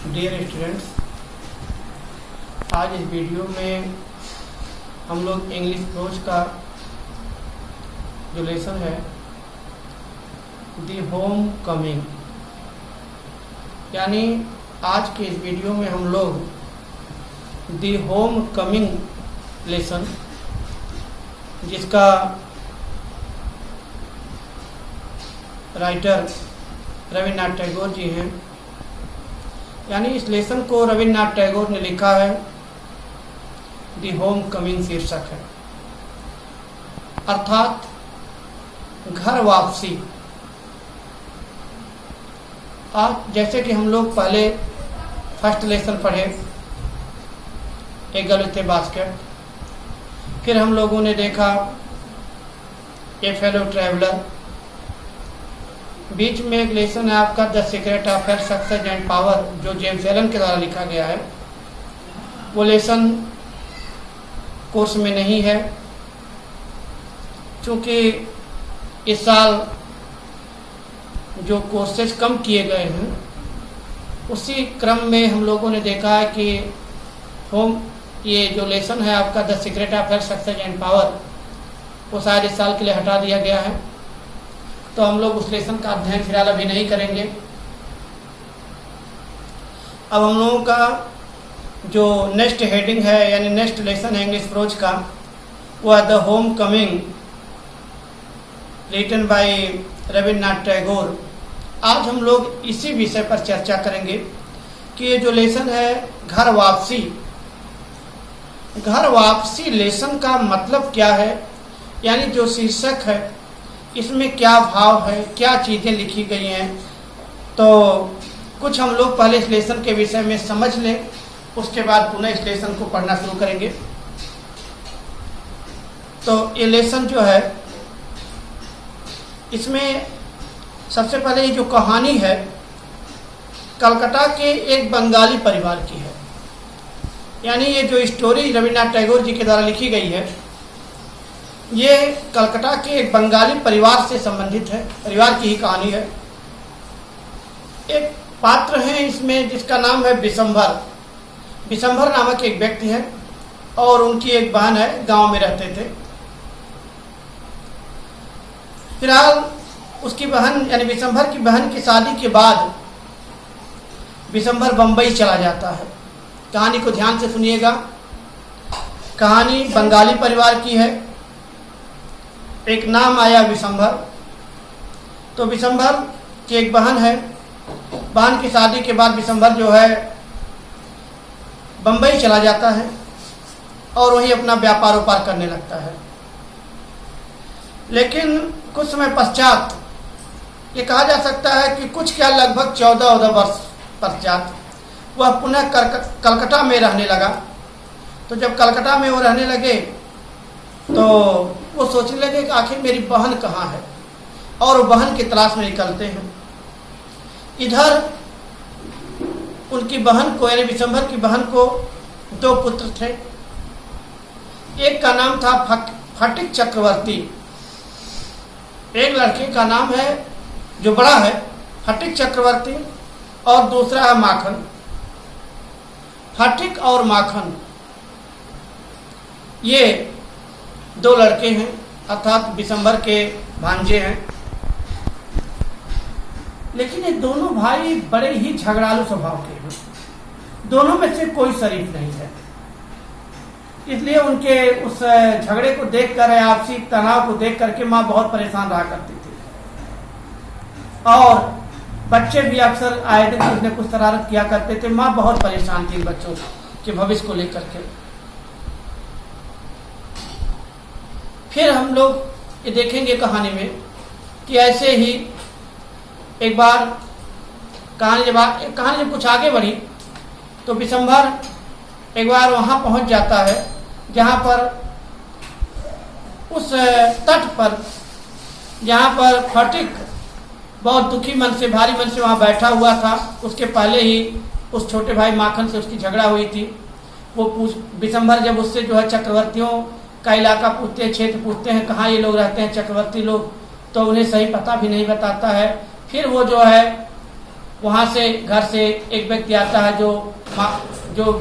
Dear students, आज इस video में हम लोग इंग्लिश प्रोज का जो लेसन है दी होम कमिंग, यानी आज के इस वीडियो में हम लोग दी होम कमिंग लेसन, जिसका राइटर रविन्द्रनाथ टैगोर जी हैं, यानी इस लेसन को रविन्द्रनाथ टैगोर ने लिखा है, दी होम कमिंग शीर्षक है, अर्थात घर वापसी। आज जैसे कि हम लोग पहले फर्स्ट लेसन पढ़े a girl with A basket, फिर हम लोगों ने देखा ए फेलो ट्रैवलर, बीच में एक लेसन है आपका the secret of health, success and power, जो जेम्स एलन के द्वारा लिखा गया है। वो लेसन कोर्स में नहीं है, क्योंकि इस साल जो कोर्सेज कम किए गए हैं, उसी क्रम में हम लोगों ने देखा है कि ये जो लेसन है आपका the secret of health, success and power, वो शायद इस साल के लिए हटा दिया गया है। तो हम लोग उस लेसन का अध्ययन फिलहाल अभी नहीं करेंगे। अब हम लोगों का जो नेक्स्ट हेडिंग है, यानी नेक्स्ट लेसन है इंग्लिश प्रोज का, वो है the homecoming, written by Rabindranath Tagore. आज हम लोग इसी विषय पर चर्चा करेंगे कि ये जो लेसन है घर वापसी, घर वापसी लेसन का मतलब क्या है, यानी जो शीर्षक है इसमें क्या भाव है, क्या चीज़ें लिखी गई हैं। तो कुछ हम लोग पहले इस लेसन के विषय में समझ लें, उसके बाद पुनः इस लेसन को पढ़ना शुरू करेंगे। तो ये लेसन जो है, इसमें सबसे पहले ये जो कहानी है कलकत्ता के एक बंगाली परिवार की है, यानी ये जो स्टोरी रविन्द्रनाथ टैगोर जी के द्वारा लिखी गई है, ये कलकत्ता के एक बंगाली परिवार से संबंधित है, परिवार की ही कहानी है। एक पात्र है इसमें जिसका नाम है बिशंभर। बिशंभर नामक एक व्यक्ति है और उनकी एक बहन है, गांव में रहते थे। फिलहाल उसकी बहन यानी बिशंभर की बहन की शादी के बाद बिशंभर बंबई चला जाता है। कहानी को ध्यान से सुनिएगा। कहानी बंगाली परिवार की है, एक नाम आया बिशंभर। तो बिशंभर की एक बहन है, बहन की शादी के बाद बिशंभर जो है बंबई चला जाता है और वहीं अपना व्यापार उपार करने लगता है। लेकिन कुछ समय पश्चात, ये कहा जा सकता है कि कुछ क्या लगभग 14 वर्ष पश्चात, वह पुनः कलकत्ता में रहने लगा। तो जब कलकत्ता में वो रहने लगे तो वो सोचने लगे कि आखिर मेरी बहन कहाँ है, और वो बहन की तलाश में निकलते हैं। इधर उनकी बहन को, यानी बिशंभर की बहन को 2 पुत्र थे। एक का नाम था फटिक चक्रवर्ती, एक लड़के का नाम है जो बड़ा है फटिक चक्रवर्ती, और दूसरा है माखन। फटिक और माखन ये 2 लड़के हैं, अर्थात बिशंभर के भांजे हैं। लेकिन ये दोनों भाई बड़े ही झगड़ालू स्वभाव के हैं, दोनों में से कोई शरीफ नहीं है। इसलिए उनके उस झगड़े को देखकर, आपसी तनाव को देख करके माँ बहुत परेशान रहा करती थी, और बच्चे भी अक्सर आए दिन कुछ न कुछ शरारत किया करते थे। माँ बहुत परेशान थी बच्चों के भविष्य को लेकर के। फिर हम लोग ये देखेंगे कहानी में कि ऐसे ही एक बार कहानी जब कुछ आगे बढ़ी तो बिशंभर एक बार वहाँ पहुँच जाता है जहाँ पर उस तट पर, जहाँ पर फटिक बहुत दुखी मन से, भारी मन से वहाँ बैठा हुआ था। उसके पहले ही उस छोटे भाई माखन से उसकी झगड़ा हुई थी। वो बिशंभर जब उससे जो है चक्रवर्तियों का इलाका पूछते हैं, क्षेत्र पूछते हैं, कहाँ ये लोग रहते हैं चक्रवर्ती लोग, तो उन्हें सही पता भी नहीं बताता है। फिर वो जो है वहाँ से घर से एक व्यक्ति आता है जो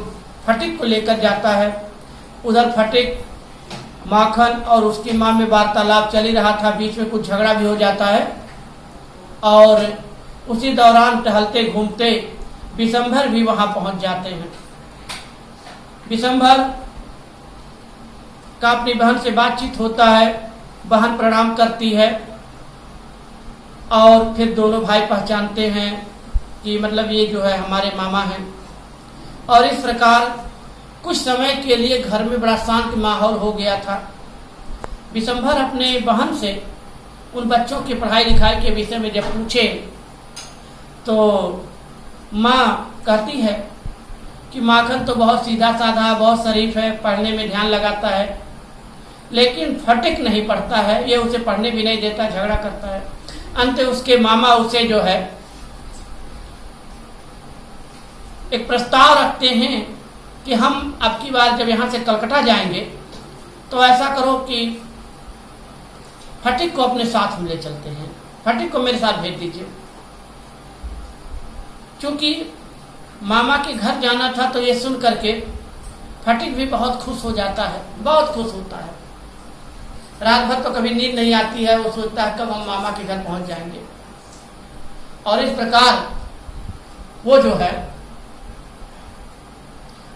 फटिक को लेकर जाता है। उधर फटिक, माखन और उसकी माँ में वार्तालाप चल ही रहा था, बीच में कुछ झगड़ा भी हो जाता है और उसी दौरान टहलते घूमते विशंभर भी वहाँ पहुँच जाते हैं। विशंभर का अपनी बहन से बातचीत होता है, बहन प्रणाम करती है और फिर दोनों भाई पहचानते हैं कि मतलब ये जो है हमारे मामा हैं। और इस प्रकार कुछ समय के लिए घर में बड़ा शांत माहौल हो गया था। विशंभर अपने बहन से उन बच्चों की पढ़ाई लिखाई के विषय में जब पूछे तो माँ कहती है कि माखन तो बहुत सीधा साधा, बहुत शरीफ है, पढ़ने में ध्यान लगाता है, लेकिन फटिक नहीं पढ़ता है, ये उसे पढ़ने भी नहीं देता, झगड़ा करता है। अंत उसके मामा उसे जो है एक प्रस्ताव रखते हैं कि हम अब की बार जब यहाँ से कलकत्ता जाएंगे तो ऐसा करो कि फटिक को अपने साथ में ले चलते हैं, फटिक को मेरे साथ भेज दीजिए। क्योंकि मामा के घर जाना था तो ये सुन करके फटिक भी बहुत खुश हो जाता है, बहुत खुश होता है। रात भर तो कभी नींद नहीं आती है, वो सोचता है कब हम मामा के घर पहुंच जाएंगे। और इस प्रकार वो जो है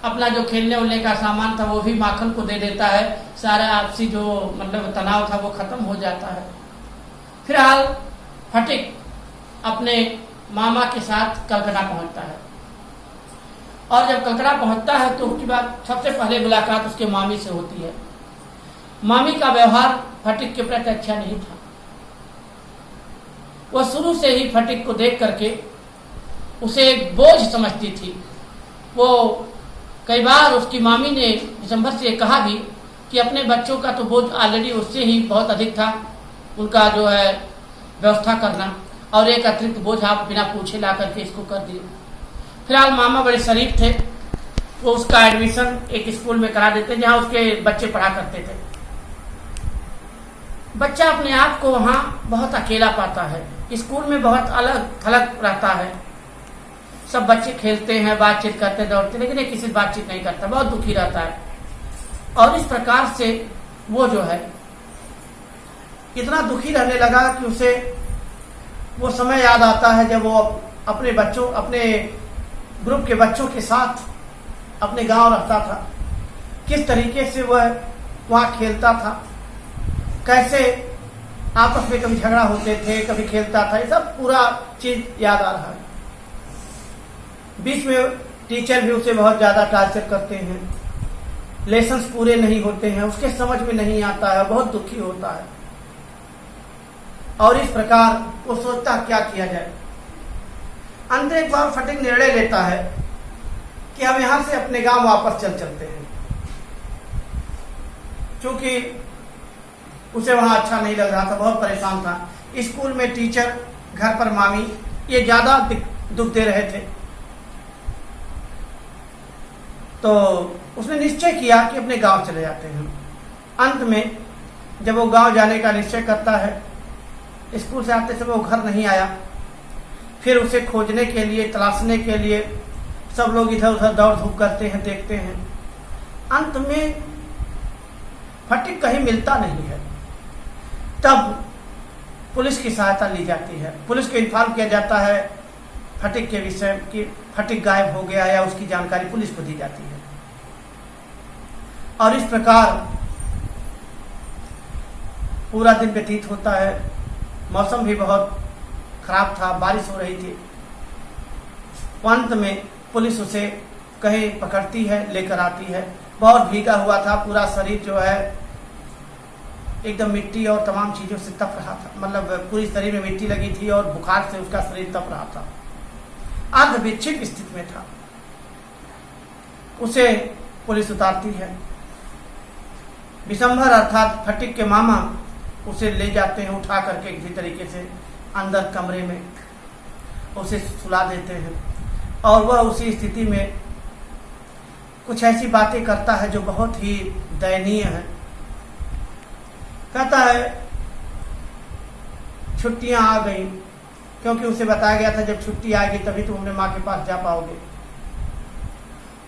अपना जो खेलने उलने का सामान था वो भी माखन को दे देता है, सारा आपसी जो मतलब तनाव था वो खत्म हो जाता है। फिलहाल फटिक अपने मामा के साथ कलकत्ता पहुंचता है और जब कलकत्ता पहुंचता है तो उसके बाद सबसे पहले मुलाकात उसके मामी से होती है। मामी का व्यवहार फटिक के प्रति अच्छा नहीं था। वह शुरू से ही फटिक को देख करके उसे एक बोझ समझती थी। वो कई बार उसकी मामी ने विशंभर से कहा भी कि अपने बच्चों का तो बोझ ऑलरेडी उससे ही बहुत अधिक था, उनका जो है व्यवस्था करना, और एक अतिरिक्त बोझ आप बिना पूछे ला करके इसको कर दिए। फिलहाल मामा बड़े शरीफ थे, वो उसका एडमिशन एक स्कूल में करा देते जहाँ उसके बच्चे पढ़ा करते थे। बच्चा अपने आप को वहाँ बहुत अकेला पाता है, स्कूल में बहुत अलग थलग रहता है। सब बच्चे खेलते हैं, बातचीत करते, दौड़ते, लेकिन ये किसी से बातचीत नहीं करता, बहुत दुखी रहता है। और इस प्रकार से वो जो है इतना दुखी रहने लगा कि उसे वो समय याद आता है जब वो अपने बच्चों, अपने ग्रुप के बच्चों के साथ अपने गांव रहता था, किस तरीके से वह वहाँ खेलता था, कैसे आपस में कभी झगड़ा होते थे, कभी खेलता था, ये सब पूरा चीज याद आ रहा है। बीच में टीचर भी उसे बहुत ज्यादा टार्चर करते हैं, लेसन्स पूरे नहीं होते हैं, उसके समझ में नहीं आता है, बहुत दुखी होता है। और इस प्रकार वो सोचता क्या किया जाए। अंत एक बार फटिक निर्णय लेता है कि हम यहां से अपने गांव वापस चलते हैं, क्योंकि उसे वहां अच्छा नहीं लग रहा था, बहुत परेशान था। स्कूल में टीचर, घर पर मामी, ये ज्यादा दुख दे रहे थे। तो उसने निश्चय किया कि अपने गांव चले जाते हैं। अंत में जब वो गांव जाने का निश्चय करता है, स्कूल से आते समय वो घर नहीं आया। फिर उसे खोजने के लिए, तलाशने के लिए सब लोग इधर उधर दौड़ धूप करते हैं, देखते हैं। अंत में फटिक कहीं मिलता नहीं है। तब पुलिस की सहायता ली जाती है, पुलिस को इन्फॉर्म किया जाता है फटिक के विषय कि फटिक गायब हो गया, या उसकी जानकारी पुलिस को दी जाती है। और इस प्रकार पूरा दिन व्यतीत होता है। मौसम भी बहुत खराब था, बारिश हो रही थी। अंत में पुलिस उसे कहीं पकड़ती है, लेकर आती है। बहुत भीगा हुआ था, पूरा शरीर जो है एकदम मिट्टी और तमाम चीजों से तप रहा था, मतलब पूरी शरीर में मिट्टी लगी थी और बुखार से उसका शरीर तप रहा था, अर्ध विक्षिप्त स्थिति में था। उसे पुलिस उतारती है। विशंभर अर्थात फटिक के मामा उसे ले जाते हैं, उठा करके किसी तरीके से अंदर कमरे में उसे सुला देते हैं। और वह उसी स्थिति में कुछ ऐसी बातें करता है जो बहुत ही दयनीय है। कहता है छुट्टियां आ गई, क्योंकि उसे बताया गया था जब छुट्टी आएगी तभी तुम अपने माँ के पास जा पाओगे।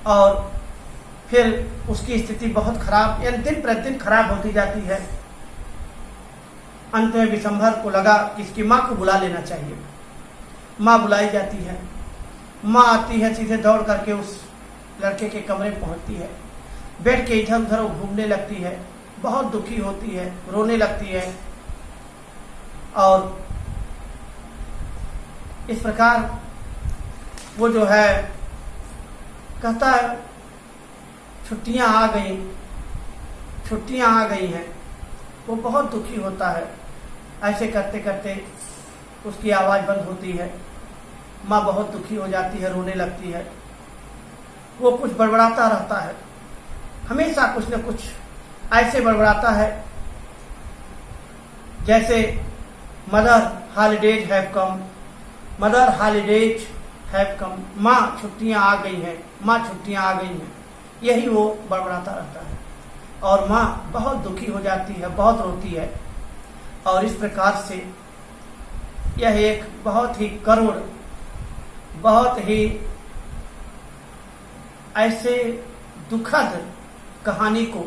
और फिर उसकी स्थिति बहुत खराब, यानी दिन प्रतिदिन खराब होती जाती है। अंत में विशंभर को लगा कि इसकी माँ को बुला लेना चाहिए। माँ बुलाई जाती है। माँ आती है, सीधे दौड़ करके उस लड़के के कमरे में पहुंचती है। बेड के इधर उधर वो घूमने लगती है, बहुत दुखी होती है, रोने लगती है। और इस प्रकार वो जो है कहता है छुट्टियां आ गई, छुट्टियां आ गई हैं। वो बहुत दुखी होता है। ऐसे करते करते उसकी आवाज़ बंद होती है। माँ बहुत दुखी हो जाती है, रोने लगती है। वो कुछ बड़बड़ाता रहता है, हमेशा कुछ न कुछ ऐसे बड़बड़ाता है जैसे mother holidays have come, mother holidays have come, माँ छुट्टियां आ गई हैं, माँ छुट्टियां आ गई हैं। यही वो बड़बड़ाता रहता है और माँ बहुत दुखी हो जाती है, बहुत रोती है। और इस प्रकार से यह एक बहुत ही करुण, बहुत ही ऐसे दुखद कहानी को,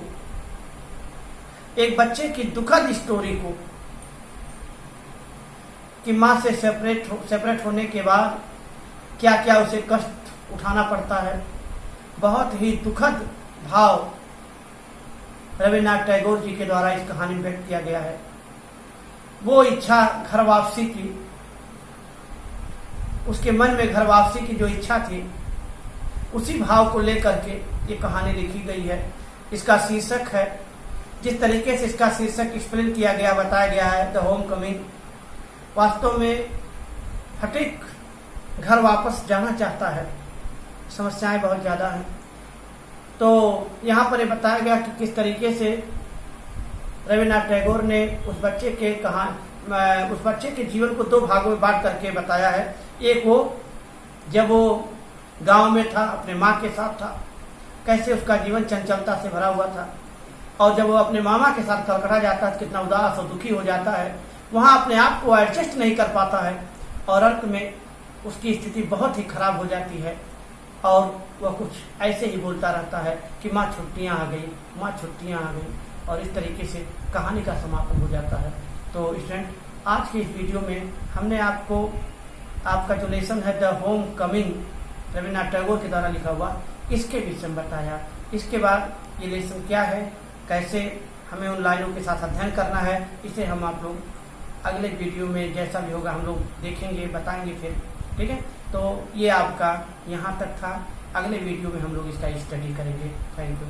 एक बच्चे की दुखद स्टोरी को, कि माँ से सेपरेट होने के बाद क्या क्या उसे कष्ट उठाना पड़ता है, बहुत ही दुखद भाव रविन्द्रनाथ टैगोर जी के द्वारा इस कहानी में व्यक्त किया गया है। वो इच्छा घर वापसी की, उसके मन में घर वापसी की जो इच्छा थी, उसी भाव को लेकर के ये कहानी लिखी गई है। इसका शीर्षक है, जिस तरीके से इसका शीर्षक एक्सप्लेन किया गया, बताया गया है, द होम कमिंग। वास्तव में फटीक घर वापस जाना चाहता है, समस्याएं बहुत ज़्यादा हैं। तो यहाँ पर ये बताया गया कि किस तरीके से रविन्द्रनाथ टैगोर ने उस बच्चे के जीवन को दो भागों में बांट करके बताया है। एक वो जब वो गांव में था, अपने माँ के साथ था, कैसे उसका जीवन चंचलता से भरा हुआ था। और जब वो अपने मामा के साथ कलकत्ता जाता है, कितना उदास और दुखी हो जाता है, वहाँ अपने आप को एडजस्ट नहीं कर पाता है और अंत में उसकी स्थिति बहुत ही खराब हो जाती है। और वह कुछ ऐसे ही बोलता रहता है कि माँ छुट्टियाँ आ गई, माँ छुट्टियाँ आ गई। और इस तरीके से कहानी का समापन हो जाता है। तो स्टूडेंट, आज के इस वीडियो में हमने आपको आपका जो लेसन है the home coming, Rabindranath Tagore के द्वारा लिखा हुआ, इसके विषय में बताया। इसके बाद ये लेसन क्या है, कैसे हमें उन लाइनों के साथ अध्ययन करना है, इसे हम आप लोग अगले वीडियो में जैसा भी होगा हम लोग देखेंगे, बताएंगे फिर। ठीक है, तो ये आपका यहाँ तक था। अगले वीडियो में हम लोग इसका स्टडी करेंगे। Thank you.